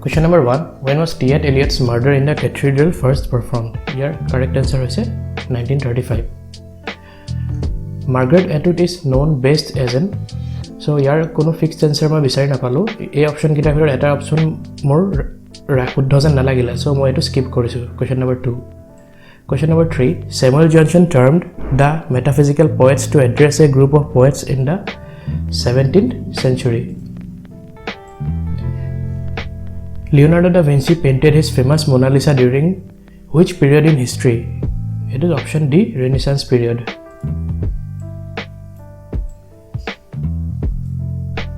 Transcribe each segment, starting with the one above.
Question number 1. When was T.H. Eliot's Murder in the Cathedral first performed? Here, correct answer is 1935. Margaret Atwood is known best as an. So, here, kono fixed answer ma bisari napalo. A option kita bhitor eta option more শুদ্ধ যেন নালাগিলে so মই এটো skip কৰিছো question number 2 question number 3 Samuel Johnson termed the metaphysical poets to address a group of poets in the 17th century Leonardo da Vinci painted his famous Mona Lisa during which period in history it is option D Renaissance period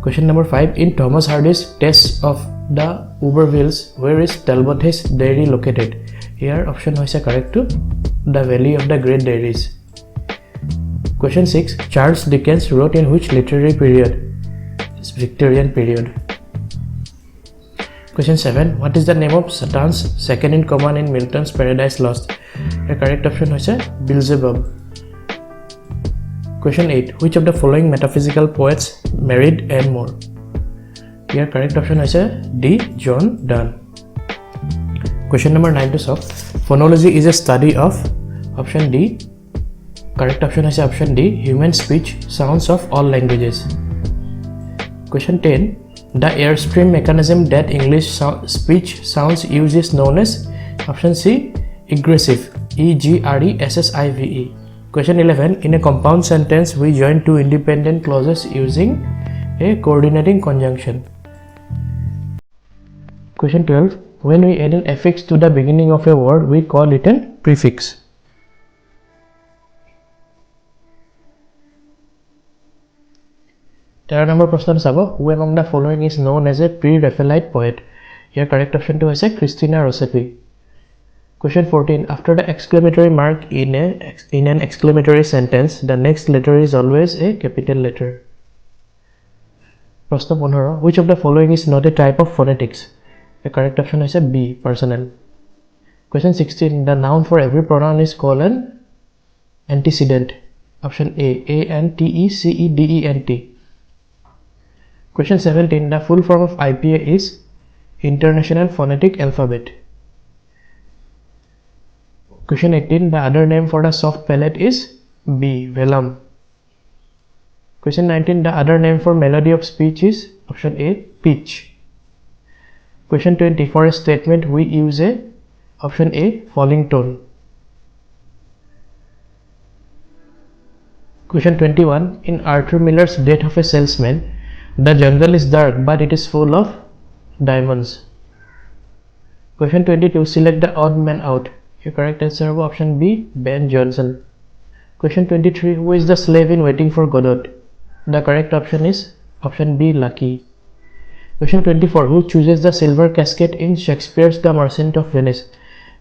question number 5 in Thomas Hardy's test of the Ubervilles, where is Talbot's Dairy located? Here option is correct to the Valley of the Great Dairies. Question 6. Charles Dickens wrote in which literary period? It's Victorian period. Question 7. What is the name of Satan's second in command in Milton's Paradise Lost? The correct option is Beelzebub. Question 8. Which of the following metaphysical poets married Anne More? Here correct option is D. John Donne. Question number 9 to solve. Phonology is a study of option D. Correct option is option D. Human speech sounds of all languages. Question 10. The airstream mechanism that English speech sounds use is known as option C. Egressive. E-G-R-E-S-S-I-V-E. Question 11. In a compound sentence, we join two independent clauses using a coordinating conjunction. Question 12. When we add an affix to the beginning of a word, we call it a prefix. Third number question sabo. Who among the following is known as a pre-Raphaelite poet? Here correct option to is Christina Rossetti. Question 14. After the exclamatory mark in an exclamatory sentence, the next letter is always a capital letter. Question 15. Which of the following is not a type of phonetics? The correct option is B. Personal. Question 16. The noun for every pronoun is called an antecedent. Option A. A-N-T-E-C-E-D-E-N-T. Question 17. The full form of IPA is International Phonetic Alphabet. Question 18. The other name for the soft palate is B. Vellum. Question 19. The other name for melody of speech is option A. Pitch. Question 20. For a statement, we use a option A. Falling tone. Question 21. In Arthur Miller's Death of a Salesman, the jungle is dark but it is full of diamonds. Question 22. Select the odd man out. Your correct answer is option B. Ben Jonson. Question 23. Who is the slave in Waiting for Godot? The correct option is option B. Lucky. Question 24. Who chooses the silver casket in Shakespeare's The Merchant of Venice?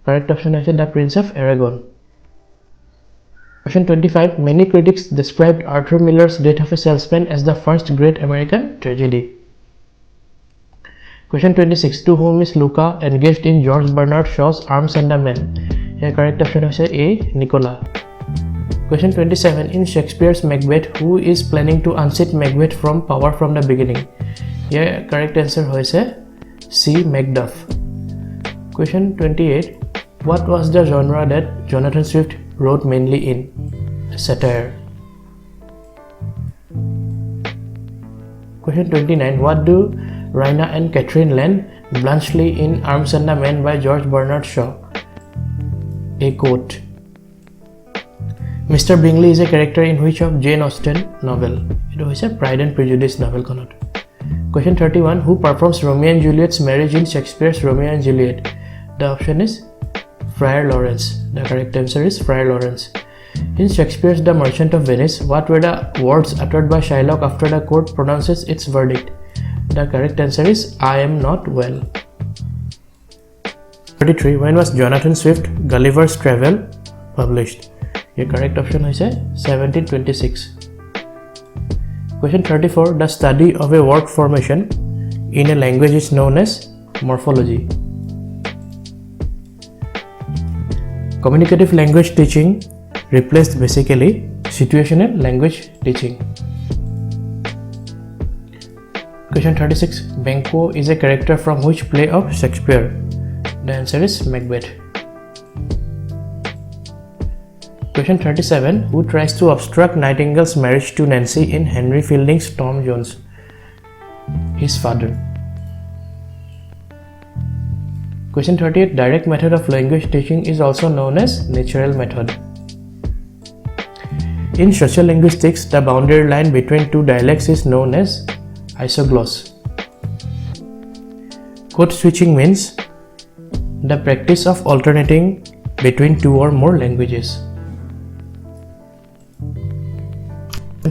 Correct option is the Prince of Aragon. Question 25. Many critics described Arthur Miller's Death of a Salesman as the first great American tragedy. Question 26. To whom is Luca engaged in George Bernard Shaw's Arms and the Men? The correct option is A. Nicola. Question 27. In Shakespeare's Macbeth, who is planning to unseat Macbeth from power from the beginning? Here correct answer is C. Macduff. Question 28. What was the genre that Jonathan Swift wrote mainly in? Satire. Question 29. What do Raina and Catherine land Bluntschli in Arms and the Men by George Bernard Shaw? A coat. Mr. Bingley is a character in which of Jane Austen novel? It was a Pride and Prejudice novel. Question 31. Who performs Romeo and Juliet's marriage in Shakespeare's Romeo and Juliet? The option is Friar Lawrence. The correct answer is Friar Lawrence. In Shakespeare's The Merchant of Venice, what were the words uttered by Shylock after the court pronounces its verdict? The correct answer is I am not well. 33. When was Jonathan Swift Gulliver's Travel published? Your correct option is 1726. Question 34. The study of a word formation in a language is known as morphology. Communicative language teaching replaced basically situational language teaching. Question 36. Banquo is a character from which play of Shakespeare? The answer is Macbeth. Question 37. Who tries to obstruct Nightingale's marriage to Nancy in Henry Fielding's Tom Jones? His father. Question 38. Direct method of language teaching is also known as natural method. In social linguistics, the boundary line between two dialects is known as isogloss. Code switching means the practice of alternating between two or more languages.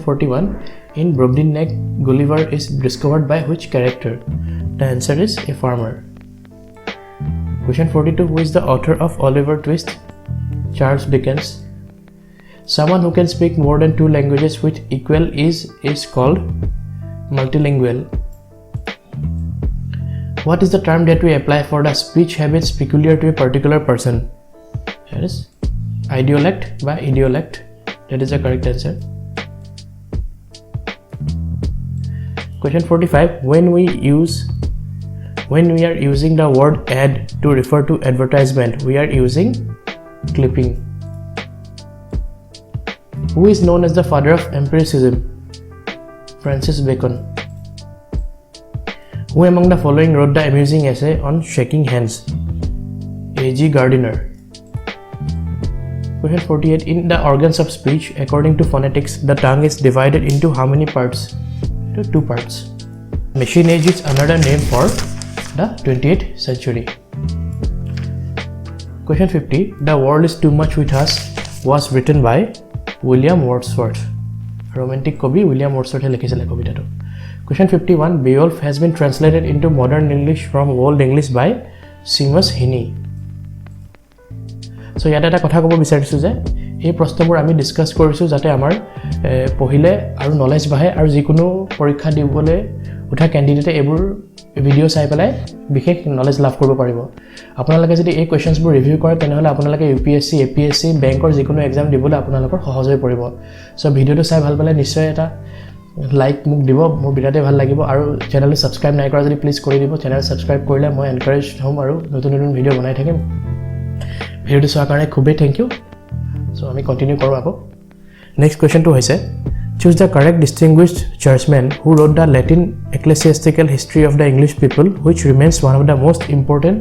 41. In Brobdin Neck, Gulliver is discovered by which character? The answer is a farmer. Question 42. Who is the author of Oliver Twist? Charles Dickens. Someone who can speak more than two languages with equal ease is called multilingual. What is the term that we apply for the speech habits peculiar to a particular person? That is idiolect by idiolect. That is the correct answer. Question 45. When we are using the word ad to refer to advertisement, we are using clipping. Who is known as the father of empiricism? Francis Bacon. Who among the following wrote the amusing essay on shaking hands? A.G. Gardiner. Question 48. In the organs of speech, according to phonetics, the tongue is divided into how many parts? Into two parts. Machine age is another name for the 28th century. Question 50. The World is Too Much With Us was written by William Wordsworth. Romantic Kobi William Wordsworth likhise kobitato. Question 51. Beowulf has been translated into modern English from Old English by Seamus Heaney. So yata eta kotha kobo bisarisu je ei proshnoবোৰ আমি discuss কৰিছো যাতে আমাৰ পहिले আৰু knowledge বাহে আৰু যিকোনো পৰীক্ষা দিবলৈ উঠা ক্যান্ডিডেটে এবোৰ ভিডিও চাই পেলাই বিশেষ নলেজ লাভ কৰিব পাৰিব। আপোনালোকে যদি এই কোৱেশ্চনছবোৰ ৰিভিউ কৰে তেনেহলে আপোনালোকে UPSC APSC বেংকৰ যিকোনো এক্সাম দিবলৈ আপোনালোকৰ সহজ হৈ পৰিব। সো ভিডিওটো চাই ভাল পালে নিশ্চয় এটা লাইক মোক দিব, মোৰ বিৰাটে ভাল লাগিব আৰু চেনেলটো সাবস্ক্ৰাইব নাই কৰা যদি প্লিজ কৰি দিব। চেনেল সাবস্ক্ৰাইব কৰিলে মই এনকাৰেজ হ'ম আৰু নতুন নতুন ভিডিও বনাই থাকিম। ভিডিওটো চোৱাৰ কাৰণে খুবেই থ্যাংক ইউ। সো আমি কন্টিনিউ কৰো আকৌ। নেক্সট কোৱেশ্চনটো হৈছে choose the correct distinguished churchman who wrote the Latin ecclesiastical history of the English people, which remains one of the most important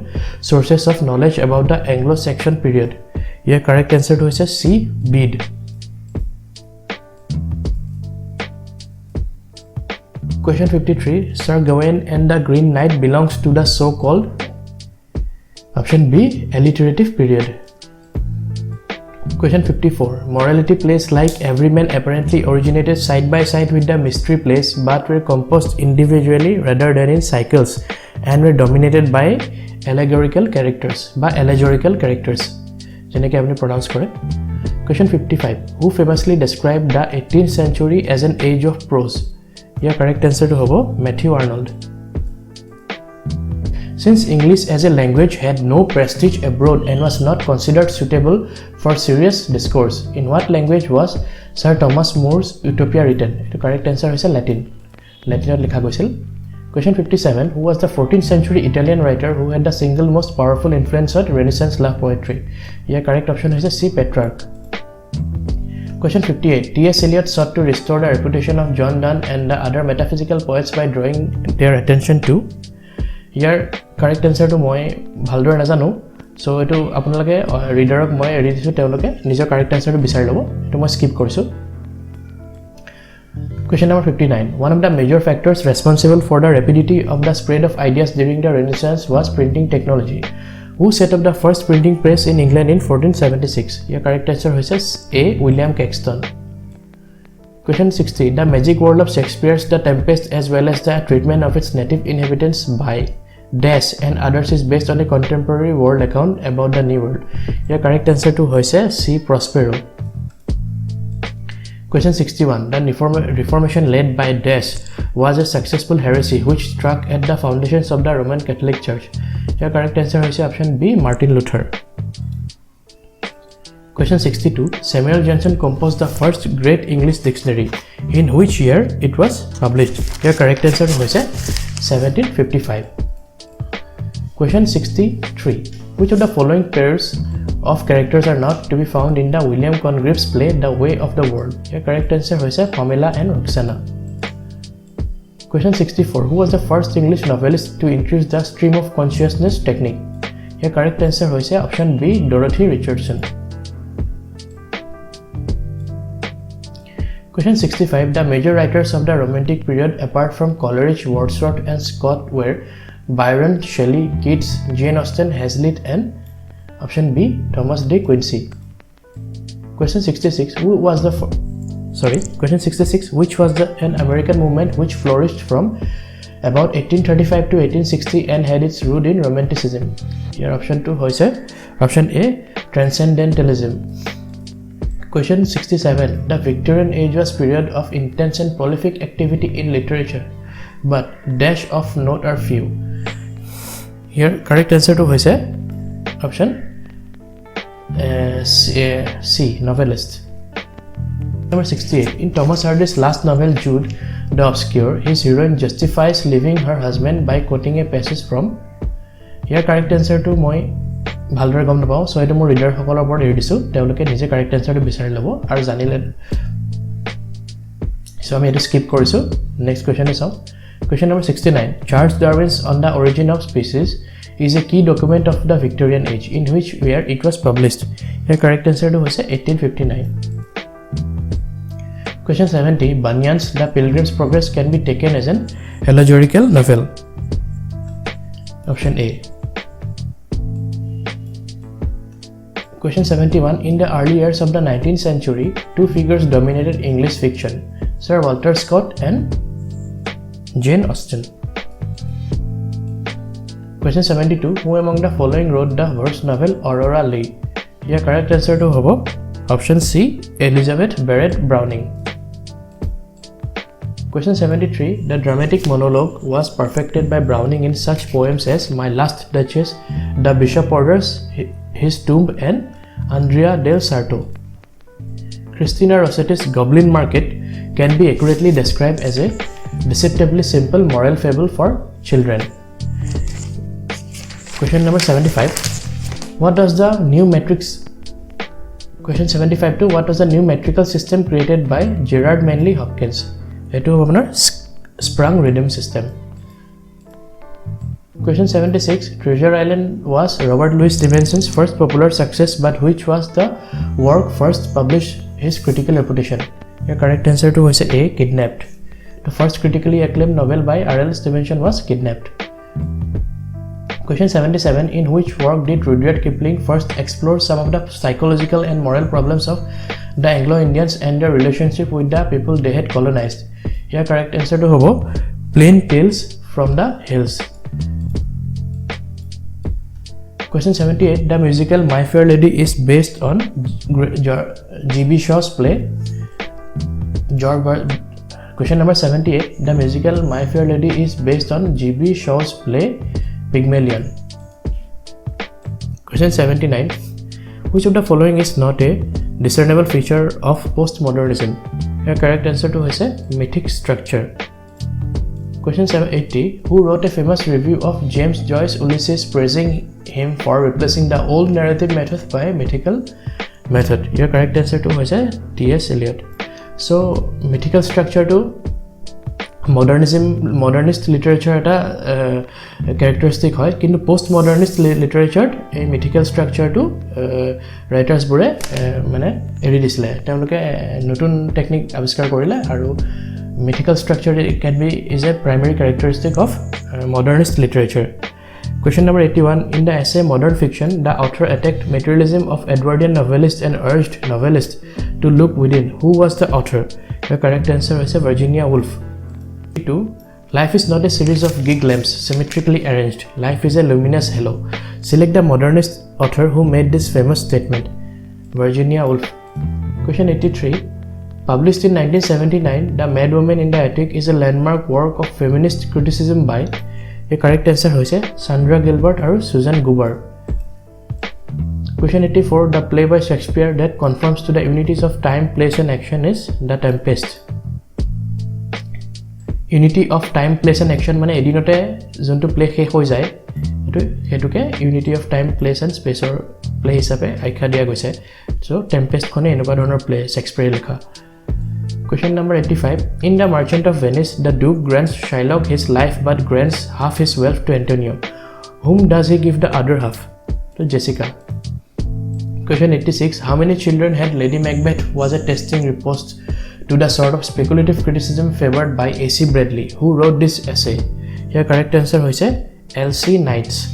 sources of knowledge about the Anglo-Saxon period. Your correct answer to is C. Bede. Question 53. Sir Gawain and the Green Knight belongs to the so-called option B. alliterative period. Question 54. Morality plays like Everyman apparently originated side by side with the mystery plays but were composed individually rather than in cycles and were dominated by allegorical characters. Jeneke apni pronounce kore. Question 55. Who famously described the 18th century as an age of prose? Your correct answer to hobo Matthew Arnold. Since English as a language had no prestige abroad and was not considered suitable for serious discourse, in what language was Sir Thomas More's Utopia written? The correct answer is Latin. Latin likha goisil. Question 57. Who was the 14th century Italian writer who had the single most powerful influence on Renaissance love poetry? Your correct option is C. Petrarch. Question 58. T.S. Eliot sought to restore the reputation of John Donne and the other metaphysical poets by drawing their attention to. Your correct answer to moi bhaldore najanu, so etu apnalage readerok moi eri disu teoloke nijor correct answer to bisari lobo, etu moi skip korisu. Question number 59. One of the major factors responsible for the rapidity of the spread of ideas during the Renaissance was printing technology. Who set up the first printing press in England in 1476? Your correct answer is A. William Caxton. Question 60. The magic world of Shakespeare's The Tempest as well as the treatment of its native inhabitants by Dash and others is based on a contemporary world account about the New World. Your correct answer to hoise C. Prospero. Question 61. The Reformation led by Dash was a successful heresy which struck at the foundations of the Roman Catholic Church. Your correct answer is option B. Martin Luther. Question 62. Samuel Johnson composed the first great English dictionary. In which year it was published? Here correct answer is 1755. Question 63. Which of the following pairs of characters are not to be found in the William Congreve's play The Way of the World? Here correct answer is Pamela and Roxana. Question 64. Who was the first English novelist to introduce the stream of consciousness technique? Here correct answer is option B, Dorothy Richardson. Question 65. The major writers of the Romantic period apart from Coleridge, Wordsworth and Scott were Byron, Shelley, Keats, Jane Austen, Hazlitt and option B, Thomas De Quincey. Question 66. Question 66. Which was an American movement which flourished from about 1835 to 1860 and had its root in Romanticism? Here option 2 hoise option A, Transcendentalism. Question 67. The Victorian age was period of intense and prolific activity in literature, but dash of note are few. Here correct answer to hoise option C, novelist. Number 68. In Thomas Hardy's last novel Jude the Obscure, his heroine justifies leaving her husband by quoting a passage from. Here correct answer to moi ভালদৰে গম নাপাওঁ, so এটা মোৰ reader সকলৰ ওপৰত এৰি দিছোঁ, তেওঁলোকে নিজে কাৰেক্ট এনসাৰটো বিচাৰি ল'ব আৰু জানিলে। সো আমি এটা স্কিপ কৰিছোঁ, নেক্সট কোৱেশ্চন চাওঁ। Question number 69. Charles Darwin's On the Origin of Species is a key document of the Victorian age. In which year it was published? Here correct answer to was 1859. Question 70. Bunyan's The Pilgrim's Progress can be taken as an allegorical novel. Option A. Question 71. In the early years of the 19th century, two figures dominated English fiction, Sir Walter Scott and Jane Austen. Question 72. Who among the following wrote the verse novel Aurora Leigh? Here correct answer to hobo option C, Elizabeth Barrett Browning. Question 73. The dramatic monologue was perfected by Browning in such poems as My Last Duchess, The Bishop Orders, His Tomb and Andrea del Sarto. Christina Rossetti's Goblin Market can be accurately described as a deceptively simple moral fable for children. Question number 75. What does the new matrix? Question 75 to what was the new metrical system created by Gerard Manley Hopkins? Etu hobonar sprung rhythm system. Question 76. Treasure Island was Robert Louis Stevenson's first popular success, but which was the work first published his critical reputation? Your correct answer to was A, Kidnapped. The first critically acclaimed novel by R.L. Stevenson was Kidnapped. Question 77. In which work did Rudyard Kipling first explore some of the psychological and moral problems of the Anglo-Indians and their relationship with the people they had colonized? Here correct answer to hobo Plain Tales from the Hills. Question 78. The musical My Fair Lady is based on G.B. Shaw's play Question number 78. The musical My Fair Lady is based on G.B. Shaw's play Pygmalion. Question 79. Which of the following is not a discernible feature of postmodernism? Your correct answer to is a mythic structure. Question 780. Who wrote a famous review of James Joyce's Ulysses praising him for replacing the old narrative method by mythical method? Your correct answer to is a T.S. Eliot. So mythical structure to modernist literature eta characteristic hoy, kintu postmodernist literature a mythical structure to writers bore mane eri disle temloke notun technique aviskar korile aru mythical structure is a primary characteristic of modernist literature. Question number 81. In the essay Modern Fiction, the author attacked materialism of Edwardian novelists and urged novelists to look within. Who was the author? The correct answer is Virginia Woolf. 2. Life is not a series of gig lamps symmetrically arranged. Life is a luminous halo. Select the modernist author who made this famous statement. Virginia Woolf. Question 83. Published in 1979, The Mad Woman in the Attic is a landmark work of feminist criticism by. The correct answer is Sandra Gilbert or Susan Goober. Question 84. The play by Shakespeare that conforms to the unities of time, place and action is The Tempest. Unity of time place and action মানে এদিনতে যোনটো play শেষ হৈ যায় সেইটোকে unity of time place and স্পেচৰ play হিচাপে আখ্যা দিয়া গৈছে চ' টেম্পেষ্টখনে এনেকুৱা ধৰণৰ প্লে শেক্সপিয়াৰে লিখা Question number 85. In The Merchant of Venice, the Duke grants Shylock his life but grants half his wealth to Antonio. Whom does he give the other half? To Jessica. Question 86. How many children had Lady Macbeth was a testing riposte to the sort of speculative criticism favored by A.C. Bradley, who wrote this essay? Here correct answer was L.C. Knights.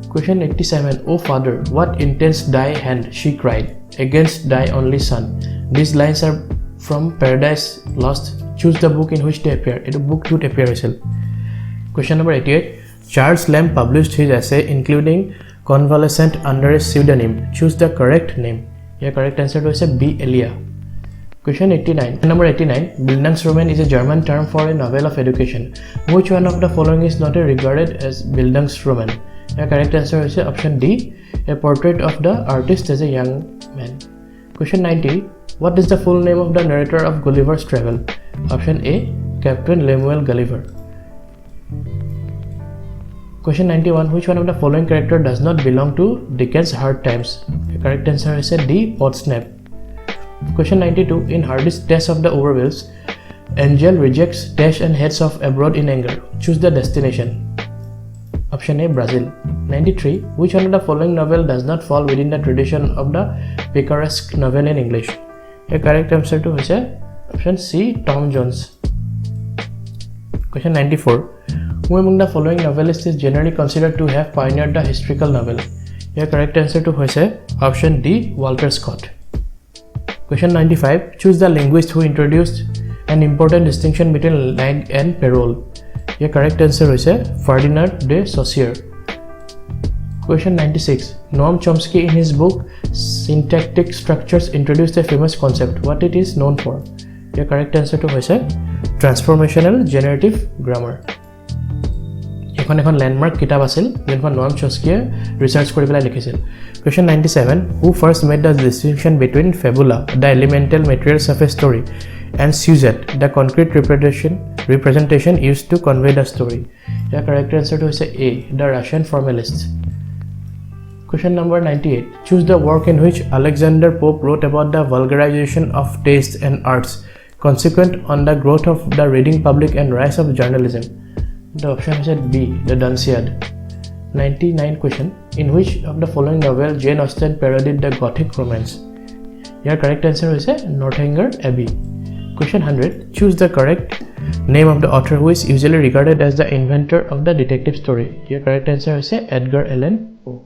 Question 87. Oh father, what intense thy hand, she cried, against thy only son. These lines are from Paradise Lost. Choose the book in which they appear. It book 2 appear. Question number 88. Charles Lamb published his essay including Convalescent under a pseudonym. Choose the correct name. Your correct answer was B. Elia. Question 89. Number 89. Bildungsroman is a German term for a novel of education. Which one of the following is not regarded as Bildungsroman? Your correct answer is option D. A portrait of the artist as a young man. Question 90. What is the full name of the narrator of Gulliver's Travel? Option A. Captain Lemuel Gulliver. Question 91. Which one of the following character does not belong to Dickens' Hard Times? The correct answer is D. Podsnap. Question 92. In Hardy's Test of the Overwhells, Angel rejects Tash and heads off abroad in anger. Choose the destination. Option A. Brazil. 93. Which one of the following novel does not fall within the tradition of the picaresque novel in English? The correct answer to is option C. Tom Jones. Question 94. Who among the following novelists is generally considered to have pioneered the historical novel? Your correct answer to is option D. Walter Scott. Question 95. Choose the linguist who introduced an important distinction between lag and parole. Your correct answer is Ferdinand de Saussure. Question 96. Noam Chomsky in his book Syntactic Structures introduced a famous concept. What it is known for? Your correct answer to is Transformational Generative Grammar. এখন landmark কিতাপ আছিল যেখন Noam চমস্কিয়ে research কৰি পেলাই লিখিছিল Question 97. Who first made the distinction between fabula, the elemental materials of a story, and sujet, the concrete representation used to convey the story? The correct answer to is A. The Russian formalists. Question number 98. Choose the work in which Alexander Pope wrote about the vulgarization of taste and arts consequent on the growth of the reading public and rise of journalism. The option is B. The Dunciad. 99 question. In which of the following novel Jane Austen parodied the Gothic romance? Your correct answer is Northanger Abbey. Question 100. Choose the correct name of the author who is usually regarded as the inventor of the detective story. Your correct answer is Edgar Allan Poe.